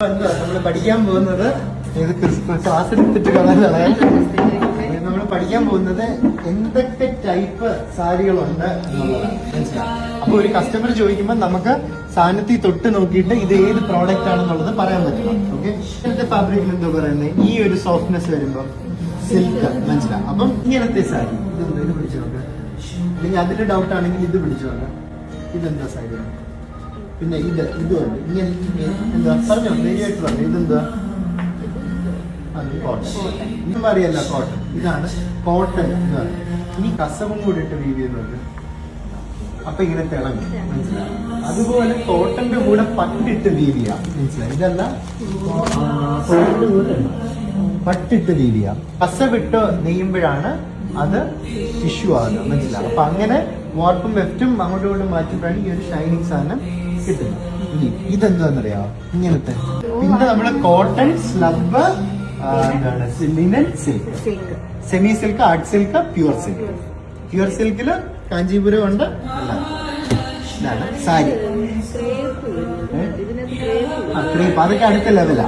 നമ്മൾ പഠിക്കാൻ പോകുന്നത് ഇത് ക്ലാസ് എടുത്തിട്ട് നമ്മൾ പഠിക്കാൻ പോകുന്നത് എന്തൊക്കെ ടൈപ്പ് സാരികളുണ്ട് എന്നുള്ളതാണ്. മനസ്സിലാവും. അപ്പൊ ഒരു കസ്റ്റമർ ചോദിക്കുമ്പോൾ നമുക്ക് സാധനത്തിൽ തൊട്ട് നോക്കിയിട്ട് ഇത് ഏത് പ്രോഡക്റ്റ് ആണെന്നുള്ളത് പറയാൻ പറ്റണം. ഓക്കെ, ഇങ്ങനത്തെ ഫാബ്രിക്കിൽ എന്താ പറയുന്നത്, ഈ ഒരു സോഫ്റ്റ്നെസ് വരുമ്പോൾ സിൽക്ക്. മനസ്സിലാവും. അപ്പം ഇങ്ങനത്തെ സാരി ഇത് പിടിച്ചു നോക്കാം. അല്ലെങ്കിൽ അതിന്റെ ഡൗട്ട് ആണെങ്കിൽ ഇത് പിടിച്ചു നോക്കാം. ഇതെന്താ സാരിയാണ്? പിന്നെ ഇതുണ്ട് ഇങ്ങനെ എന്താ പറഞ്ഞോ, ധൈര്യമായിട്ട് പറഞ്ഞു. ഇതെന്താ? കോട്ടൺ. ഇതും അറിയല്ല, കോട്ടൺ. ഇതാണ് കോട്ടൺ എന്ന് പറയുന്നത്. ഇനി കസവും കൂടി ഇട്ട് വീവ് ചെയ്യുന്നുണ്ട്. അപ്പൊ ഇങ്ങനെ തിളങ്ങും. മനസ്സിലായി. അതുപോലെ കോട്ടന്റെ കൂടെ പട്ടിട്ട് വീവ് ചെയ്യാം. മനസ്സിലായി. ഇതല്ല, പട്ടിട്ട് വീവ് ചെയ്യാം. കസ വിട്ട് നെയ്യുമ്പോഴാണ് അത് ടിഷ്യൂ ആകുക. മനസ്സിലാവും. അപ്പൊ അങ്ങനെ വാർപ്പും വെഫ്റ്റും അങ്ങോട്ടും ഇങ്ങോട്ടും മാറ്റുമ്പോഴാണ് ഈ ഒരു ഷൈനിങ് സാധനം കിട്ടുന്നത്. ഇനി ഇതെന്താന്നറിയാമോ? ഇങ്ങനത്തെ. പിന്നെ നമ്മുടെ കോട്ടൺ, സ്ലബ്, എന്താണ്, linen silk, semi silk, art silk, pure silk. Pure സിൽക്കില് കാഞ്ചീപുരം ഉണ്ട്. ഇതാണ് സാരി. അതൊക്കെ അടുത്ത ലെവലാ.